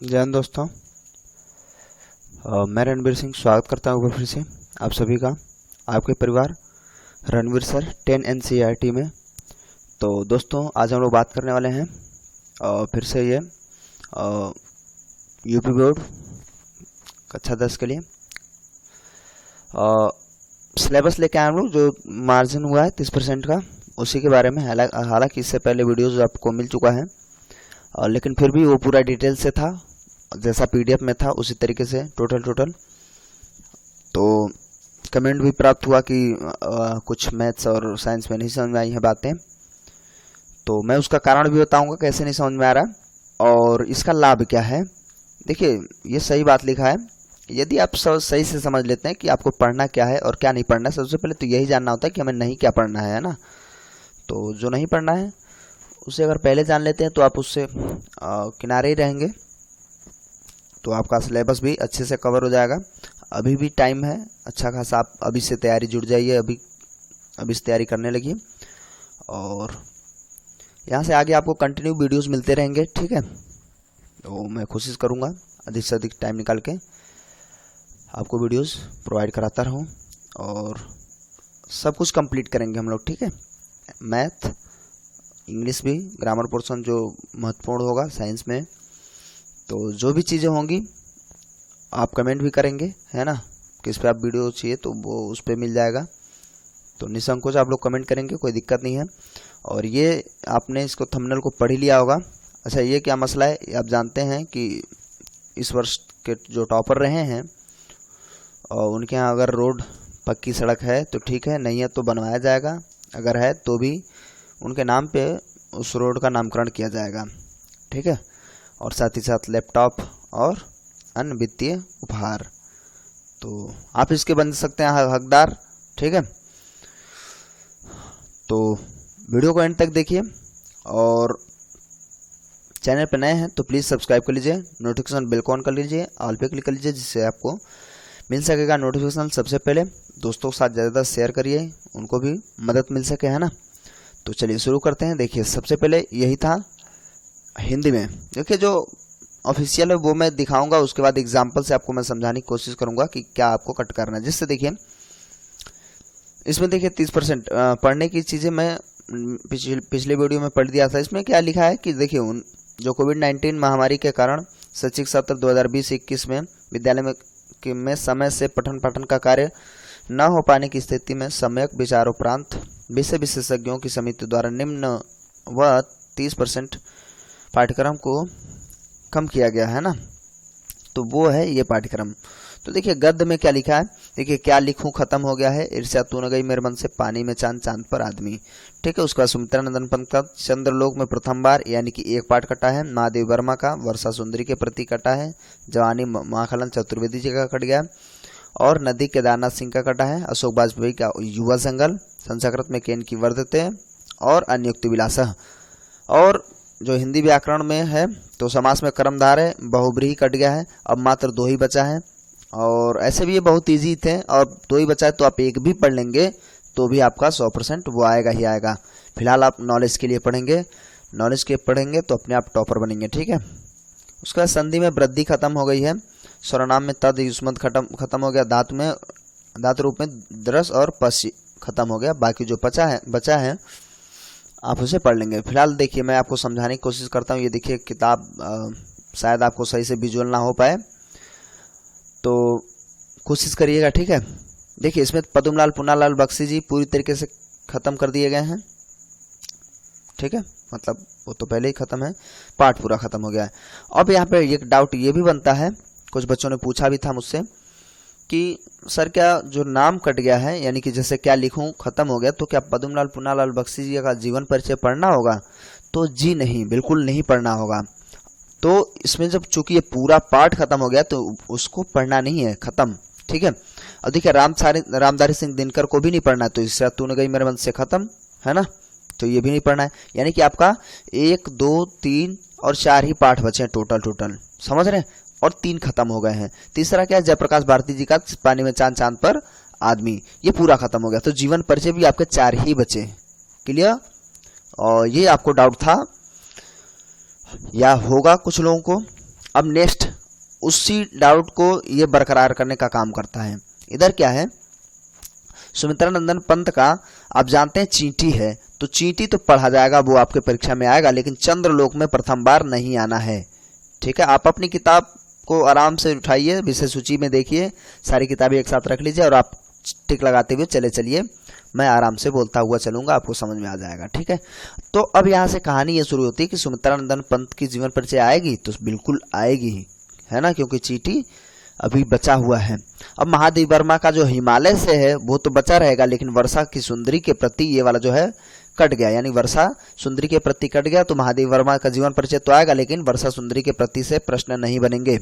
जय हिंद दोस्तों। मैं रणवीर सिंह स्वागत करता हूँ फिर से आप सभी का आपके परिवार रणवीर सर 10 NCERT में। तो दोस्तों आज हम लोग बात करने वाले हैं फिर से ये यूपी बोर्ड कक्षा 10 के लिए सिलेबस लेके आए हम लोग, जो मार्जिन हुआ है 30% का, उसी के बारे में। हालांकि इससे पहले वीडियोज आपको मिल चुका है, लेकिन फिर भी वो पूरा डिटेल से था, जैसा PDF में था उसी तरीके से टोटल। तो कमेंट भी प्राप्त हुआ कि कुछ मैथ्स और साइंस में नहीं समझ में आई है बातें, तो मैं उसका कारण भी बताऊंगा कैसे नहीं समझ में आ रहा और इसका लाभ क्या है। देखिए, ये सही बात लिखा है। यदि आप सब सही से समझ लेते हैं कि आपको पढ़ना क्या है और क्या नहीं पढ़ना है, सबसे पहले तो यही जानना होता है कि हमें नहीं क्या पढ़ना है ना। तो जो नहीं पढ़ना है उसे अगर पहले जान लेते हैं तो आप उससे किनारे ही रहेंगे, तो आपका सिलेबस भी अच्छे से कवर हो जाएगा। अभी भी टाइम है अच्छा खासा, आप अभी से तैयारी जुट जाइए, अभी से तैयारी करने लगिए और यहाँ से आगे आपको कंटिन्यू वीडियोस मिलते रहेंगे, ठीक है। तो मैं कोशिश करूँगा अधिक से अधिक टाइम निकाल के आपको वीडियोस प्रोवाइड कराता रहूँ और सब कुछ कंप्लीट करेंगे हम लोग, ठीक है। मैथ, इंग्लिश भी, ग्रामर पोर्शन जो महत्वपूर्ण होगा साइंस में, तो जो भी चीज़ें होंगी आप कमेंट भी करेंगे, है ना, किस पे आप वीडियो चाहिए तो वो उस पर मिल जाएगा। तो निसंकोच आप लोग कमेंट करेंगे, कोई दिक्कत नहीं है। और ये आपने इसको थंबनेल को पढ़ ही लिया होगा। अच्छा, ये क्या मसला है, आप जानते हैं कि इस वर्ष के जो टॉपर रहे हैं और उनके यहाँ अगर रोड पक्की सड़क है तो ठीक है, नहीं है तो बनवाया जाएगा, अगर है तो भी उनके नाम पे उस रोड का नामकरण किया जाएगा, ठीक है। और साथ ही साथ लैपटॉप और अन्य वित्तीय उपहार, तो आप इसके बन सकते हैं हकदार, ठीक है। तो वीडियो को एंड तक देखिए और चैनल पर नए हैं तो प्लीज़ सब्सक्राइब कर लीजिए, नोटिफिकेशन बेल को ऑन कर लीजिए, ऑल पे क्लिक कर लीजिए, जिससे आपको मिल सकेगा नोटिफिकेशन सबसे पहले। दोस्तों के साथ ज़्यादा शेयर करिए, उनको भी मदद मिल सके, है ना। तो चलिए शुरू करते हैं। देखिए, सबसे पहले यही था हिंदी में। देखिए, जो ऑफिशियल है वो मैं दिखाऊंगा, उसके बाद एग्जाम्पल से आपको मैं समझाने की कोशिश करूंगा कि क्या आपको कट करना है, जिससे देखिए इसमें देखिए 30% पढ़ने की चीज़ें मैं पिछले वीडियो में पढ़ दिया था। इसमें क्या लिखा है कि देखिए, जो कोविड-19 महामारी के कारण शैक्षिक सत्र 2020-21 में विद्यालय में समय से पठन पाठन का कार्य न हो पाने की स्थिति में सम्यक विचारोपरांत विषय विशेषज्ञों की समिति द्वारा निम्न व 30% पाठ्यक्रम को कम किया गया है ना। तो वो है ये पाठ्यक्रम। तो देखिए गद्य में क्या लिखा है, देखिए, क्या लिखूं खत्म हो गया है, ईर्ष्या तू न गई मेरे मन से, पानी में चांद चांद पर आदमी, ठीक है। उसके बाद सुमित्रा नंदन पंत का चंद्रलोक में प्रथम बार, यानी कि एक पाठ कटा है। महादेव वर्मा का वर्षा सुंदरी के प्रति कटा है। जवानी माखलन चतुर्वेदी जी का कट गया और नदी केदारनाथ सिंह का कटा है। अशोक वाजपेयी का युवा जंगल, संस्कृत में केन की वर्धते और अन्युक्ति विलास। और जो हिंदी व्याकरण में है तो समास में कर्मधार है, बहुब्रीहि कट गया है, अब मात्र 2 ही बचा है। और ऐसे भी ये बहुत इजी थे, और 2 ही बचा है तो आप एक भी पढ़ लेंगे तो भी आपका 100% वो आएगा ही आएगा। फिलहाल आप नॉलेज के लिए पढ़ेंगे, नॉलेज के पढ़ेंगे तो अपने आप टॉपर बनेंगे, ठीक है। उसके बाद संधि में वृद्धि खत्म हो गई है, सर्वनाम में तद युष्मद खत्म हो गया, धातु रूप में द्रस और पश्य खत्म हो गया। बाकी जो बचा है आप उसे पढ़ लेंगे। फिलहाल देखिए, मैं आपको समझाने की कोशिश करता हूँ। ये देखिए किताब शायद आपको सही से विजुअल ना हो पाए तो कोशिश करिएगा, ठीक है। देखिए, इसमें पद्मलाल पुन्नालाल बख्शी जी पूरी तरीके से खत्म कर दिए गए हैं, ठीक है। मतलब वो तो पहले ही खत्म है, पाठ पूरा खत्म हो गया है। अब यहाँ पे एक डाउट ये भी बनता है, कुछ बच्चों ने पूछा भी था मुझसे कि सर क्या जो नाम कट गया है, यानी कि जैसे क्या लिखूं खत्म हो गया, तो क्या पद्मलाल पुन्नालाल बख्शी जी का जीवन परिचय पढ़ना होगा? तो जी नहीं, बिल्कुल नहीं पढ़ना होगा। तो इसमें जब चूंकि ये पूरा पाठ खत्म हो गया तो उसको पढ़ना नहीं है, खत्म, ठीक है। अब देखिए, रामधारी सिंह दिनकर को भी नहीं पढ़ना है, तो इससे तूने गई मेरे मन से खत्म है ना, तो ये भी नहीं पढ़ना है। यानी कि आपका 1, 2, 3 और 4 ही पाठ बचे हैं टोटल, समझ रहे हैं, और 3 खत्म हो गए हैं। तीसरा क्या है, जयप्रकाश भारती जी का पानी में चांद चांद पर आदमी, ये पूरा खत्म हो गया। तो जीवन परिचय भी आपके 4 ही बचे, क्लियर। और ये आपको डाउट था या होगा कुछ लोगों को। अब नेक्स्ट उसी डाउट को ये बरकरार करने का काम करता है। इधर क्या है, सुमित्रा नंदन पंत का आप जानते हैं चींटी है, तो चींटी तो पढ़ा जाएगा, वो आपके परीक्षा में आएगा, लेकिन चंद्रलोक में प्रथम बार नहीं आना है। ठीक है, आप अपनी किताब को आराम से उठाइए, विषय सूची में देखिए, सारी किताबें एक साथ रख लीजिए और आप टिक लगाते हुए चले चलिए, मैं आराम से बोलता हुआ चलूंगा, आपको समझ में आ जाएगा। ठीक है, तो अब यहाँ से कहानी ये शुरू होती है कि सुमित्रा नंदन पंत की जीवन परिचय आएगी, तो बिल्कुल आएगी ही, है ना, क्योंकि चींटी अभी बचा हुआ है। अब महादेव वर्मा का जो हिमालय से है वो तो बचा रहेगा, लेकिन वर्षा की सुंदरी के प्रति ये वाला जो है कट गया, यानी वर्षा सुंदरी के प्रति कट गया, तो महादेव वर्मा का जीवन परिचय तो आएगा, लेकिन वर्षा सुंदरी के प्रति से प्रश्न नहीं बनेंगे।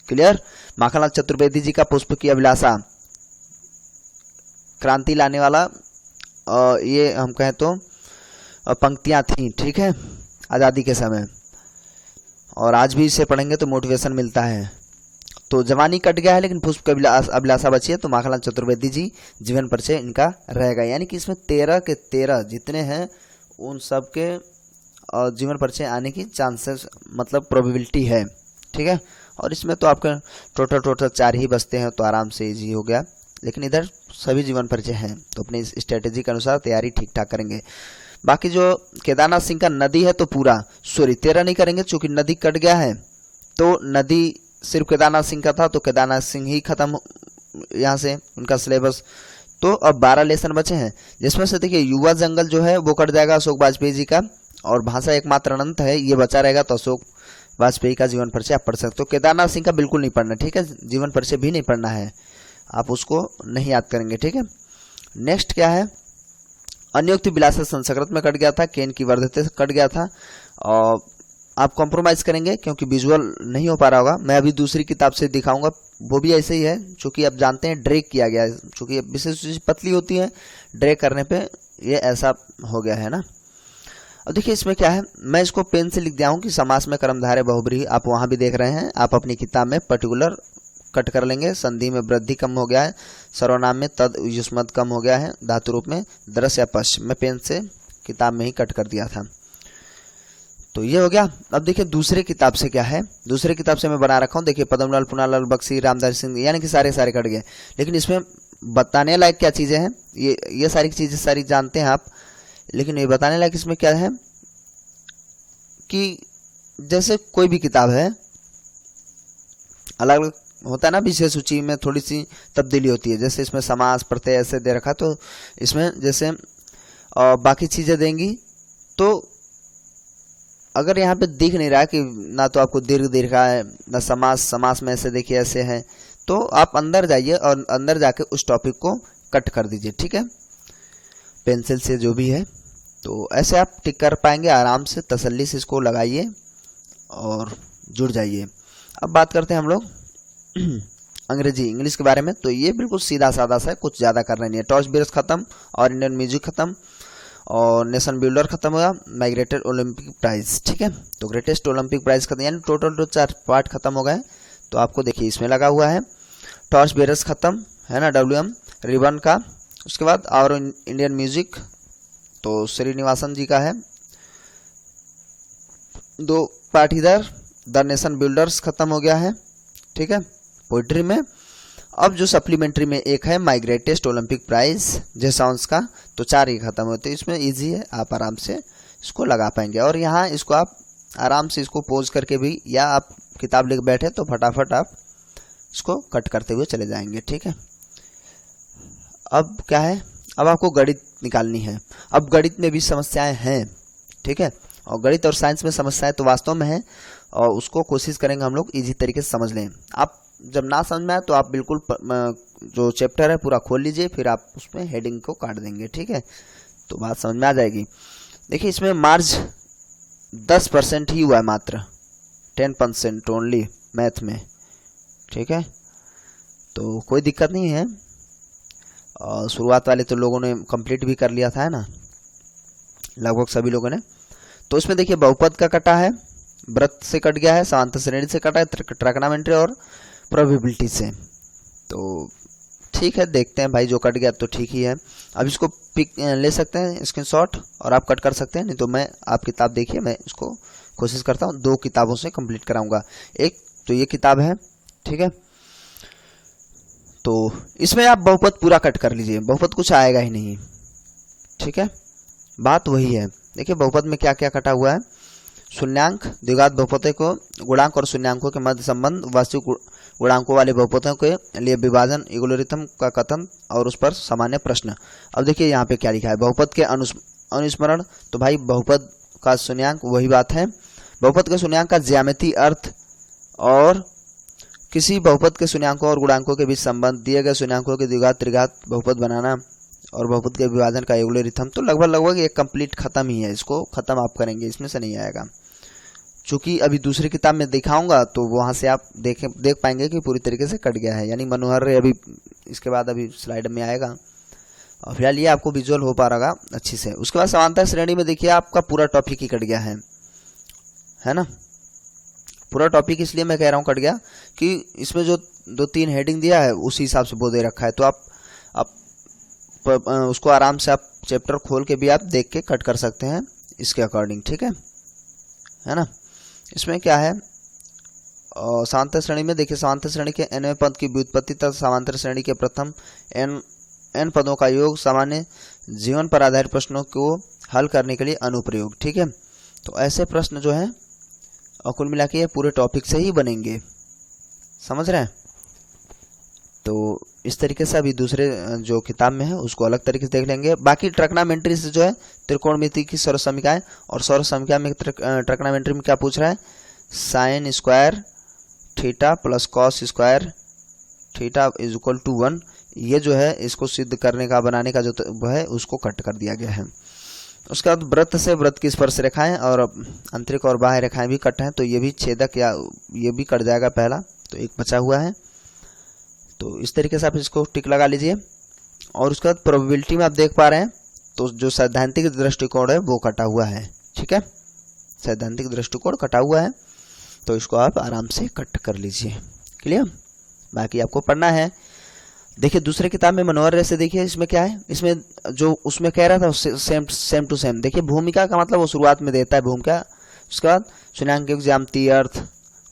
क्लियर। माखनलाल चतुर्वेदी जी का पुष्प की अभिलाषा, क्रांति लाने वाला ये हम कहें तो पंक्तियां थी। ठीक है, आजादी के समय, और आज भी इसे पढ़ेंगे तो मोटिवेशन मिलता है। तो जवानी कट गया है, लेकिन पुष्प की अभिलाषा बची है, तो माखनलाल चतुर्वेदी जी जीवन परिचय इनका रहेगा, यानी कि इसमें 13 के 13 जितने हैं उन सब के जीवन परिचय आने की चांसेस, मतलब प्रोबेबिलिटी है। ठीक है, और इसमें तो आपके टोटल 4 ही बचते हैं, तो आराम से इजी हो गया, लेकिन इधर सभी जीवन परिचय हैं, तो अपनी स्ट्रेटेजी के अनुसार तैयारी ठीक ठाक करेंगे। बाकी जो केदारनाथ सिंह का नदी है तो पूरा 13 नहीं करेंगे, चूंकि नदी कट गया है, तो नदी सिर्फ केदारनाथ सिंह का था, तो केदारनाथ सिंह ही खत्म यहाँ से उनका सिलेबस। तो अब 12 लेसन बचे हैं, जिसमें से देखिए युवा जंगल जो है वो कट जाएगा अशोक वाजपेयी जी का, और भाषा एकमात्र अनंत है ये बचा रहेगा, तो अशोक वाजपेयी का जीवन परिचय आप पढ़ सकते हो। केदारनाथ सिंह का बिल्कुल नहीं पढ़ना, ठीक है, जीवन परिचय भी नहीं पढ़ना है, आप उसको नहीं याद करेंगे। ठीक है, नेक्स्ट क्या है, अन्योक्ति विलास संस्कृत में कट गया था, केन की वर्धते से कट गया था, और आप कॉम्प्रोमाइज करेंगे क्योंकि विजुअल नहीं हो पा रहा होगा, मैं अभी दूसरी किताब से दिखाऊंगा, वो भी ऐसे ही है, चूंकि आप जानते हैं ड्रैग किया गया है, चूंकि विशेष चीज पतली होती है, ड्रैग करने पे ये ऐसा हो गया है ना। अब देखिए इसमें क्या है, मैं इसको पेन से लिख दिया हूँ कि समास में कर्मधारय बहुब्रीहि, आप वहां भी देख रहे हैं, आप अपनी किताब में पर्टिकुलर कट कर लेंगे। संधि में वृद्धि कम हो गया है, सर्वनाम में तद युष्मद कम हो गया है, धातु रूप में दृश्य या पश्च, मैं पेन से किताब में ही कट कर दिया था, तो ये हो गया। अब देखिए दूसरे किताब से क्या है, दूसरे किताब से मैं बना रखा हूँ, देखिए पद्मलाल पुनालाल बख्शी रामधारी सिंह, यानी कि सारे कट गए, लेकिन इसमें बताने लायक क्या चीजें हैं, ये सारी चीजें सारी जानते हैं आप, लेकिन ये बताने लायक इसमें क्या है कि जैसे कोई भी किताब है अलग अलग होता है ना, विषय सूची में थोड़ी सी तब्दीली होती है, जैसे इसमें समास प्रत्यय ऐसे दे रखा, तो इसमें जैसे बाकी चीजें देंगी, तो अगर यहाँ पे दिख नहीं रहा कि ना तो आपको दीर्घ है ना समास में ऐसे देखिए ऐसे है, तो आप अंदर जाइए और अंदर जाके उस टॉपिक को कट कर दीजिए। ठीक है, पेंसिल से जो भी है, तो ऐसे आप टिक कर पाएंगे आराम से, तसल्ली से इसको लगाइए और जुड़ जाइए। अब बात करते हैं हम लोग इंग्लिश के बारे में, तो ये बिल्कुल सीधा साधा सा है, कुछ ज्यादा करना नहीं है। टॉर्च बेयर्स खत्म, और इंडियन म्यूजिक खत्म, और नेशन बिल्डर खत्म हुआ, माइग्रेटेड ओलंपिक प्राइज। ठीक है, तो ग्रेटेस्ट ओलंपिक प्राइज खत्म, यानी टोटल तो 4 पार्ट खत्म हो गए, तो आपको देखिए इसमें लगा हुआ है। टॉर्च बेयर्स खत्म है ना, WM रिबन का, उसके बाद और इंडियन म्यूजिक तो श्रीनिवासन जी का है, 2 पार्ट इधर, द नेशन बिल्डर्स खत्म हो गया है। ठीक है, पोइट्री में अब जो सप्लीमेंट्री में एक है माइग्रेटेस्ट ओलंपिक प्राइज जेसाउंस का, तो 4 ही खत्म होते हैं, इसमें इजी है, आप आराम से इसको लगा पाएंगे, और यहाँ इसको आप आराम से इसको पोज करके भी, या आप किताब लेकर बैठे तो फटाफट आप इसको कट करते हुए चले जाएंगे। ठीक है, अब क्या है, अब आपको गणित निकालनी है। अब गणित में भी समस्याएं हैं, ठीक है, और गणित और साइंस में समस्याएं तो वास्तव में है, और उसको कोशिश करेंगे हम लोग इजी तरीके से समझ लें। आप जब ना समझ में आए तो आप बिल्कुल जो चैप्टर है पूरा खोल लीजिए, फिर आप उसमें हेडिंग को काट देंगे। ठीक है, तो बात समझ में आ जाएगी। देखिए इसमें मार्ज 10% ही हुआ है, मात्र 10% ओनली मैथ में। ठीक है, तो कोई दिक्कत नहीं है, और शुरुआत वाले तो लोगों ने कंप्लीट भी कर लिया था, है ना, लगभग सभी लोगों ने। तो इसमें देखिए बहुपद का कटा है, व्रत से कट गया है, समांतर श्रेणी से कटा है, ट्रिग्नोमेट्री और प्रोबेबिलिटी से, तो ठीक है, देखते हैं भाई, जो कट गया तो ठीक ही है। अब इसको पिक ले सकते हैं स्क्रीनशॉट, और आप कट कर सकते हैं, नहीं तो मैं आप किताब देखिए, मैं इसको कोशिश करता हूँ 2 किताबों से कंप्लीट कराऊंगा। एक तो ये किताब है, ठीक है। तो इसमें आप बहुपद पूरा कट कर लीजिए, बहुपद कुछ आएगा ही नहीं, ठीक है। बात वही है। देखिए बहुपद में क्या क्या कटा हुआ है। शून्यांक द्विघात बहुपदों को गुणांक और शून्यांकों के मध्य संबंध, वास्तविक गुणांकों वाले बहुपदों के लिए विभाजन, एल्गोरिथम का कथन और उस पर सामान्य प्रश्न। अब देखिए यहाँ पे क्या लिखा है, बहुपद के अनुस्मरण। तो भाई बहुपद का शून्यांक वही बात है, बहुपद के शून्यांक का ज्यामितीय अर्थ और किसी बहुपद के शून्यांकों और गुणांकों के बीच संबंध, दिए गए शून्यांकों के द्विघात त्रिघात बहुपद बनाना और बहुपद के विभाजन का एल्गोरिथम। तो लगभग ये कंप्लीट खत्म ही है, इसको खत्म आप करेंगे, इसमें से नहीं आएगा। चूंकि अभी दूसरी किताब में दिखाऊंगा तो वहां से आप देख पाएंगे कि पूरी तरीके से कट गया है, यानी मनोहर अभी इसके बाद अभी स्लाइड में आएगा और फिलहाल ये आपको विजुअल हो पा रहा अच्छी से। उसके बाद समांतर श्रेणी में देखिए आपका पूरा टॉपिक ही कट गया है ना। पूरा टॉपिक इसलिए मैं कह रहा हूँ कट गया कि इसमें जो 2-3 हेडिंग दिया है उसी हिसाब से वो दे रखा है। तो आप उसको आराम से आप चैप्टर खोल के भी आप देख के कट कर सकते हैं इसके अकॉर्डिंग, ठीक है ना। इसमें क्या है, समांतर श्रेणी में देखिए समांतर श्रेणी के nवें पद की व्युत्पत्ति तथा समांतर श्रेणी के प्रथम n पदों का योग, सामान्य जीवन पर आधारित प्रश्नों को हल करने के लिए अनुप्रयोग, ठीक है। तो ऐसे प्रश्न जो है और कुल मिला के ये पूरे टॉपिक से ही बनेंगे, समझ रहे हैं। तो इस तरीके से अभी दूसरे जो किताब में है उसको अलग तरीके से देख लेंगे। बाकी ट्रिग्नोमेट्री से जो है त्रिकोणमिति की सर्व समीकरण, और सर्व समीकरण में ट्रिग्नोमेट्री में क्या पूछ रहा है, sine square theta plus cos square theta is equal to 1। ये जो है इसको सिद्ध करने का, बनाने का जो है उसको कट कर दिया गया है। उसके बाद वृत्त से वृत्त की स्पर्श रेखाएं और आंतरिक और बाह्य रेखाएं भी कट हैं, तो ये भी छेदक या ये भी कट जाएगा पहला, तो एक बचा हुआ है। तो इस तरीके से आप इसको टिक लगा लीजिए। और उसके बाद प्रोबेबिलिटी में आप देख पा रहे हैं तो जो सैद्धांतिक दृष्टिकोण है वो कटा हुआ है, ठीक है। सैद्धांतिक दृष्टिकोण कटा हुआ है, तो इसको आप आराम से कट कर लीजिए, क्लियर। बाकी आपको पढ़ना है। देखिए दूसरे किताब में मनोहर से देखिए इसमें क्या है, इसमें जो उसमें कह रहा था सेम टू सेम। देखिए भूमिका का मतलब वो शुरुआत में देता है भूमिका, उसके बाद शून्यांक के ज्यामितीय अर्थ,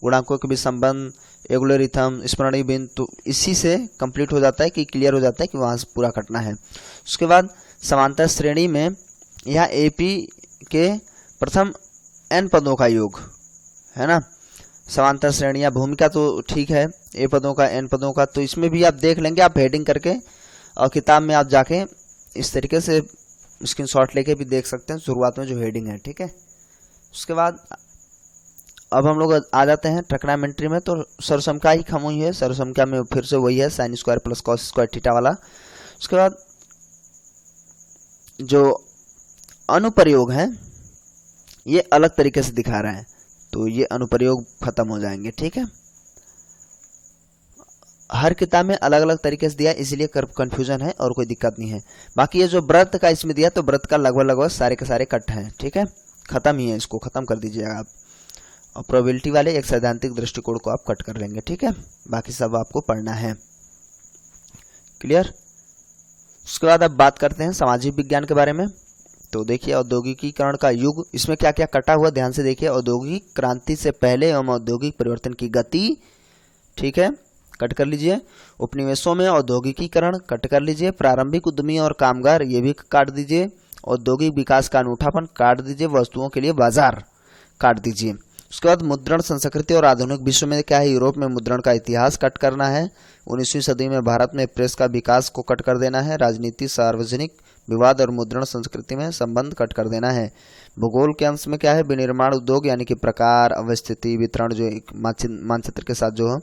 गुणांकों के बीच संबंध, एल्गोरिथम, स्मरणीय बिंदु, तो इसी से कंप्लीट हो जाता है कि क्लियर हो जाता है कि वहां से पूरा कटना है। उसके बाद समांतर श्रेणी में यहाँ एपी के प्रथम n पदों का योग है ना। समांतर श्रेणियां भूमिका तो ठीक है, ए पदों का n पदों का, तो इसमें भी आप देख लेंगे आप हेडिंग करके, और किताब में आप जाके इस तरीके से स्क्रीनशॉट लेके भी देख सकते हैं शुरुआत में जो हेडिंग है, ठीक है। उसके बाद अब हम लोग आ जाते हैं ट्रिग्नोमेट्री में। तो सर्वसमता ही खम हुई है, सर्वसमता में फिर से वही है sine square plus cos square theta वाला। उसके बाद जो अनुप्रयोग है ये अलग तरीके से दिखा रहा है, तो ये अनुप्रयोग खत्म हो जाएंगे, ठीक है। हर किताब में अलग अलग तरीके से दिया इसलिए कंफ्यूजन है और कोई दिक्कत नहीं है। बाकी ये जो व्रत का इसमें दिया तो व्रत का लगभग सारे के सारे कट हैं, ठीक है, खत्म ही है, इसको खत्म कर दीजिएगा आप। और प्रोबेबिलिटी वाले एक सैद्धांतिक दृष्टिकोण को आप कट कर लेंगे, ठीक है। बाकी सब आपको पढ़ना है, क्लियर। उसके बाद अब बात करते हैं सामाजिक विज्ञान के बारे में। तो देखिए औद्योगिकीकरण का युग, इसमें क्या क्या कटा हुआ ध्यान से देखिए। औद्योगिक क्रांति से पहले एवं औद्योगिक परिवर्तन की गति, ठीक है, कट कर लीजिए। उपनिवेशों में औद्योगिकीकरण कट कर लीजिए। प्रारंभिक उद्यमी और कामगार ये भी काट दीजिए। औद्योगिक विकास का अनूठापन काट दीजिए। वस्तुओं के लिए बाजार काट दीजिए। उसके बाद मुद्रण संस्कृति और आधुनिक विश्व में क्या है, यूरोप में मुद्रण का इतिहास कट करना है। 19वीं सदी में भारत में प्रेस का विकास को कट कर देना है। राजनीति, सार्वजनिक विवाद और मुद्रण संस्कृति में संबंध कट कर देना है। भूगोल के अंश में क्या है, विनिर्माण उद्योग यानी कि प्रकार, अवस्थिति, वितरण, जो एक मानचित्र के साथ जो है।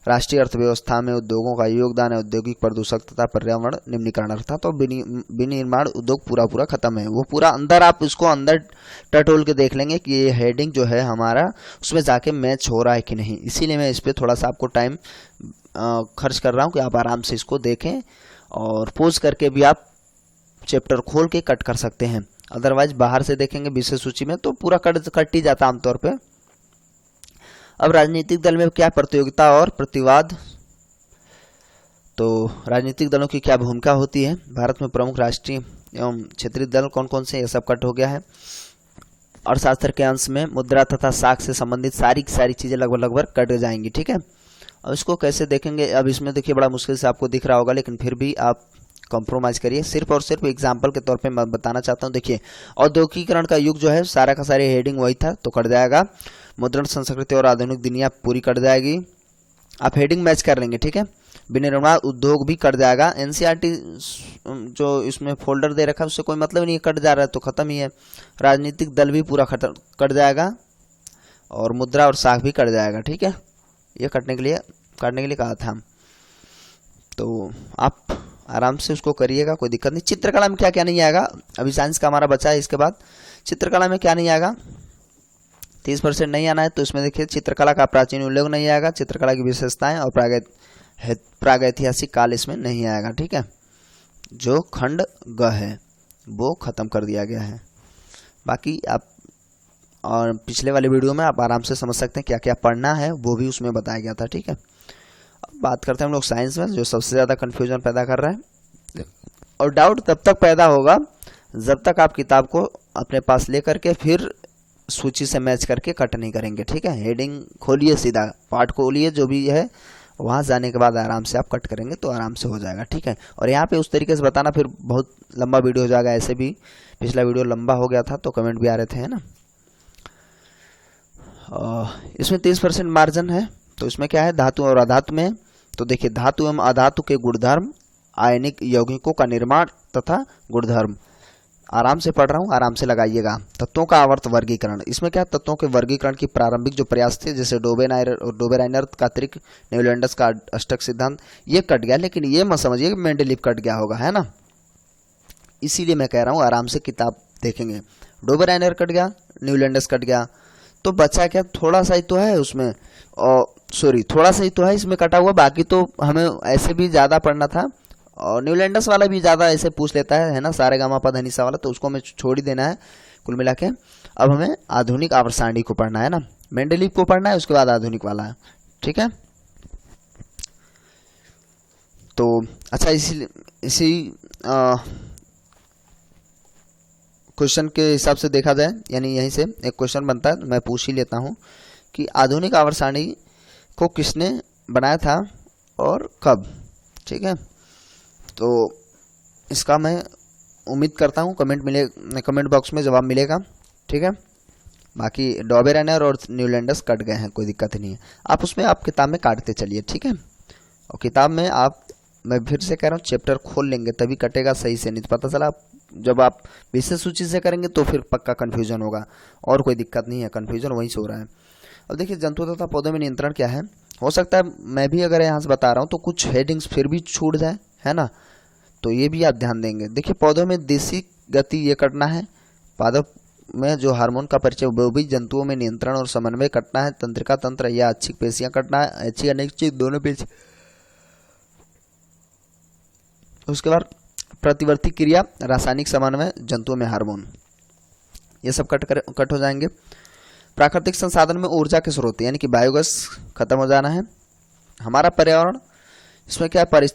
राष्ट्रीय अर्थव्यवस्था में उद्योगों का योगदान है। औद्योगिक प्रदूषक तथा पर्यावरण निम्नीकरण, अर्थात तो विनिर्माण उद्योग पूरा खत्म है। वो पूरा अंदर आप इसको अंदर टटोल के देख लेंगे कि ये हेडिंग जो है हमारा उसमें जाके मैच हो रहा है कि नहीं। इसीलिए मैं इस पर थोड़ा सा आपको टाइम खर्च कर रहा हूँ कि आप आराम से इसको देखें और पोज करके भी आप चैप्टर खोल के कट कर सकते हैं। अदरवाइज बाहर से देखेंगे विषय सूची में तो पूरा कट ही जाता आमतौर पे। अब राजनीतिक दल में क्या प्रतियोगिता और प्रतिवाद, तो राजनीतिक दलों की क्या भूमिका होती है, भारत में प्रमुख राष्ट्रीय एवं क्षेत्रीय दल कौन कौन से, ये सब कट हो गया है। अर्थशास्त्र के अंश में मुद्रा तथा साख से संबंधित सारी चीज़ें लगभग कट जाएंगी। ठीक है, अब इसको कैसे देखेंगे, अब इसमें देखिए बड़ा मुश्किल से आपको दिख रहा होगा, लेकिन फिर भी आप कॉम्प्रोमाइज़ करिए। सिर्फ और सिर्फ एग्जाम्पल के तौर पे मैं बताना चाहता हूँ। देखिए, औद्योगिकीकरण का युग जो है सारा का सारे हेडिंग वही था, तो कट जाएगा। मुद्रण संस्कृति और आधुनिक दुनिया पूरी कट जाएगी, आप हेडिंग मैच कर लेंगे। ठीक है, विनिर्माण उद्योग भी कट जाएगा। एनसीईआरटी जो इसमें फोल्डर दे रखा है उससे कोई मतलब नहीं है, कट जा रहा है तो खत्म ही है। राजनीतिक दल भी पूरा कट जाएगा, और मुद्रा और साख भी कट जाएगा। ठीक है, ये काटने के लिए कहा था, तो आप आराम से उसको करिएगा, कोई दिक्कत नहीं। चित्रकला में क्या क्या नहीं आएगा, अभी साइंस का हमारा बचा है, इसके बाद चित्रकला में क्या नहीं आएगा, 30% नहीं आना है। तो इसमें देखिए चित्रकला का प्राचीन उल्लेख नहीं आएगा, चित्रकला की विशेषताएं और प्रागैतिहासिक काल इसमें नहीं आएगा। ठीक है, जो खंड ग है वो खत्म कर दिया गया है। बाकी आप और पिछले वाले वीडियो में आप आराम से समझ सकते हैं क्या क्या पढ़ना है, वो भी उसमें बताया गया था। ठीक है, अब बात करते हैं हम लोग साइंस में, जो सबसे ज़्यादा कन्फ्यूजन पैदा कर रहा है। और डाउट तब तक पैदा होगा जब तक आप किताब को अपने पास ले करके फिर सूची से मैच करके कट नहीं करेंगे। ठीक है, हेडिंग खोलिए, सीधा पार्ट खोलिए, जो भी है वहाँ जाने के बाद आराम से आप कट करेंगे तो आराम से हो जाएगा। ठीक है, और यहाँ पे उस तरीके से बताना फिर बहुत लंबा वीडियो हो जाएगा। ऐसे भी पिछला वीडियो लंबा हो गया था तो कमेंट भी आ रहे थे, है ना। इसमें 30% मार्जिन है, तो इसमें क्या है, धातु और अधातु में। तो देखिए, धातु एवं अधातु के गुणधर्म, आयनिक यौगिकों का निर्माण तथा गुणधर्म। आराम से पढ़ रहा हूँ, आराम से लगाइएगा। तत्वों का आवर्त वर्गीकरण, इसमें क्या, तत्वों के वर्गीकरण की प्रारंभिक जो प्रयास थे, जैसे डोबेराइनर का अतिरिक्त न्यूलैंडस का अष्टक सिद्धांत, ये कट गया। लेकिन ये मत समझिए कि मेंडलीव कट गया होगा, है ना। इसीलिए मैं कह रहा हूँ आराम से किताब देखेंगे। डोबेराइनर कट गया, न्यूलैंडस कट गया, तो बचा क्या, थोड़ा सा ही तो है उसमें, और थोड़ा सा ही तो है इसमें कटा हुआ। बाकी तो हमें ऐसे भी ज़्यादा पढ़ना था, और न्यूलैंडस वाला भी ज़्यादा ऐसे पूछ लेता है ना, सारे गामा पा धा नि सा वाला, तो उसको हमें छोड़ ही देना है कुल मिला के। अब हमें आधुनिक आवर्त सारणी को पढ़ना है ना, मेंडलीव को पढ़ना है, उसके बाद आधुनिक वाला है। ठीक है, तो अच्छा, इसी क्वेश्चन के हिसाब से देखा जाए, यानी यहीं से एक क्वेश्चन बनता है, मैं पूछ ही लेता हूँ कि आधुनिक आवर्त सारणी को किसने बनाया था और कब। ठीक है, तो इसका मैं उम्मीद करता हूँ कमेंट बॉक्स में जवाब मिलेगा। ठीक है, बाकी डोबेराइनर और न्यूलैंडस कट गए हैं, कोई दिक्कत नहीं है, आप उसमें आप किताब में काटते चलिए। ठीक है, और किताब में आप, मैं फिर से कह रहा हूँ, चैप्टर खोल लेंगे तभी कटेगा सही से, नहीं तो पता चला जब आप विशेष सूची से करेंगे तो फिर पक्का कन्फ्यूजन होगा। और कोई दिक्कत नहीं है, कन्फ्यूजन वहीं से हो रहा है। अब देखिए, जंतु तथा पौधों में नियंत्रण क्या है, हो सकता है मैं भी अगर यहाँ से बता रहा हूँ तो कुछ हेडिंग्स फिर भी छूट जाए, है ना, तो ये भी आप ध्यान देंगे। देखिए, पौधों में देशी गति ये कटना है, पादप में जो हार्मोन का परिचय वो भी, जंतुओं में नियंत्रण और समन्वय कटना है, तंत्रिका तंत्र या ऐच्छिक पेशियां कटना है, ऐच्छिक अनैच्छिक दोनों पेशी। उसके बाद प्रतिवर्ती क्रिया, रासायनिक समन्वय, जंतुओं में हार्मोन, ये सब कट हो जाएंगे। प्राकृतिक संसाधन में ऊर्जा के स्रोत, यानी कि बायोगैस खत्म हो जाना है। हमारा पर्यावरण, इसमें क्या है,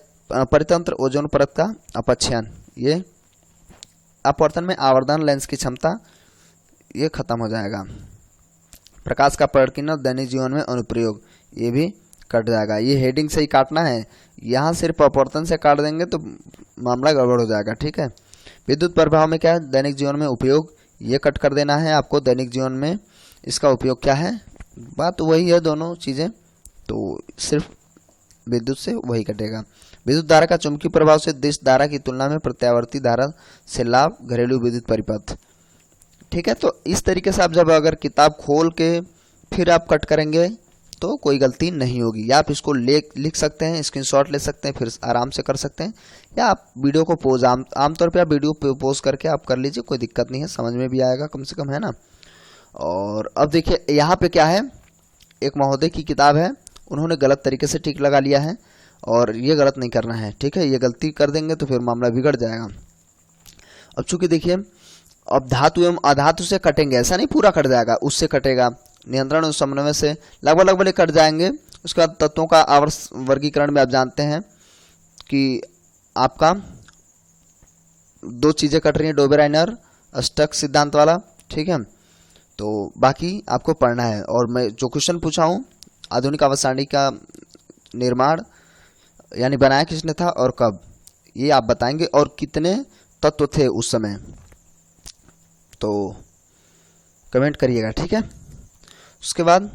परितंत्र, ओजोन परत का अपक्षयन, ये अपवर्तन में आवर्धन लेंस की क्षमता, ये खत्म हो जाएगा। प्रकाश का प्रकीर्णन, दैनिक जीवन में अनुप्रयोग, ये भी कट जाएगा। ये हेडिंग से ही काटना है, यहाँ सिर्फ अपवर्तन से काट देंगे तो मामला गड़बड़ हो जाएगा। ठीक है, विद्युत प्रभाव में क्या है, दैनिक जीवन में उपयोग, ये कट कर देना है आपको। दैनिक जीवन में इसका उपयोग क्या है, बात वही है, दोनों चीज़ें, तो सिर्फ विद्युत से वही कटेगा। विद्युत धारा का चुंबकीय प्रभाव से दिश धारा की तुलना में प्रत्यावर्ती धारा से लाभ, घरेलू विद्युत परिपथ। ठीक है, तो इस तरीके से आप जब अगर किताब खोल के फिर आप कट करेंगे तो कोई गलती नहीं होगी। या आप इसको लिख सकते हैं, स्क्रीनशॉट ले सकते हैं, फिर आराम से कर सकते हैं, या आप वीडियो को पोज आमतौर पे आप वीडियो पोज करके आप कर लीजिए, कोई दिक्कत नहीं है, समझ में भी आएगा कम से कम, है ना। और अब देखिए, यहाँ पे क्या है, एक महोदय की किताब है, उन्होंने गलत तरीके से टिक लगा लिया है, और ये गलत नहीं करना है। ठीक है, ये गलती कर देंगे तो फिर मामला बिगड़ जाएगा। अब चूंकि देखिए, अब धातु एवं अधातु से कटेंगे, ऐसा नहीं पूरा कट जाएगा, उससे कटेगा। नियंत्रण और समन्वय से लगभग कट जाएंगे। उसके बाद तत्वों का आवर्त वर्गीकरण में आप जानते हैं कि आपका दो चीजें कट रही हैं, डोबेराइनर अष्टक सिद्धांत वाला। ठीक है, तो बाकी आपको पढ़ना है। और मैं जो क्वेश्चन पूछा हूँ, आधुनिक आवास सारणी का निर्माण यानी बनाया किसने था और कब, ये आप बताएंगे, और कितने तत्व थे उस समय, तो कमेंट करिएगा, ठीक है। उसके बाद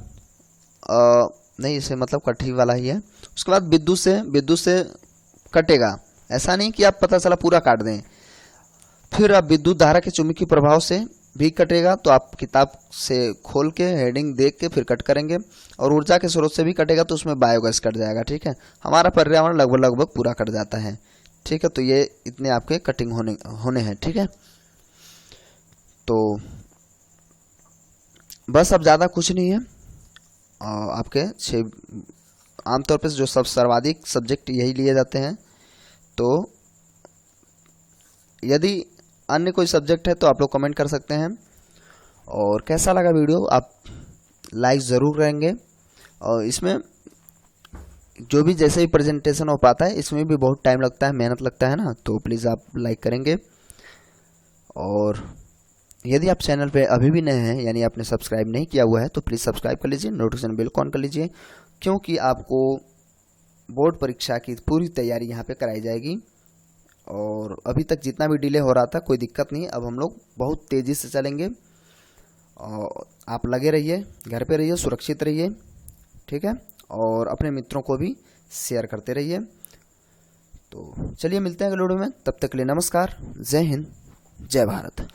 नहीं, इसे मतलब कठी वाला ही है। उसके बाद विद्युत से कटेगा, ऐसा नहीं कि आप पता चला पूरा काट दें। फिर आप विद्युत धारा के चुंबकीय प्रभाव से भी कटेगा, तो आप किताब से खोल के हेडिंग देख के फिर कट करेंगे। और ऊर्जा के स्रोत से भी कटेगा, तो उसमें बायोगैस कट जाएगा, ठीक है। हमारा पर्यावरण लगभग पूरा कट जाता है, ठीक है। तो ये इतने आपके कटिंग होने हैं, ठीक है। तो बस अब ज़्यादा कुछ नहीं है। आपके 6 आमतौर पर जो सर्वाधिक सब्जेक्ट यही लिए जाते हैं। तो यदि अन्य कोई सब्जेक्ट है तो आप लोग कमेंट कर सकते हैं। और कैसा लगा वीडियो, आप लाइक ज़रूर करेंगे। और इसमें जो भी जैसे ही प्रेजेंटेशन हो पाता है, इसमें भी बहुत टाइम लगता है, मेहनत लगता है ना, तो प्लीज़ आप लाइक करेंगे। और यदि आप चैनल पे अभी भी नए हैं, यानी आपने सब्सक्राइब नहीं किया हुआ है, तो प्लीज़ सब्सक्राइब कर लीजिए, नोटिफिकेशन बेल को ऑन कर लीजिए, क्योंकि आपको बोर्ड परीक्षा की पूरी तैयारी यहाँ पे कराई जाएगी। और अभी तक जितना भी डिले हो रहा था, कोई दिक्कत नहीं, अब हम लोग बहुत तेज़ी से चलेंगे। और आप लगे रहिए, घर पे रहिए, सुरक्षित रहिए, ठीक है। और अपने मित्रों को भी शेयर करते रहिए। तो चलिए मिलते हैं अगले वीडियो में, तब तक के लिए नमस्कार, जय हिंद, जय भारत।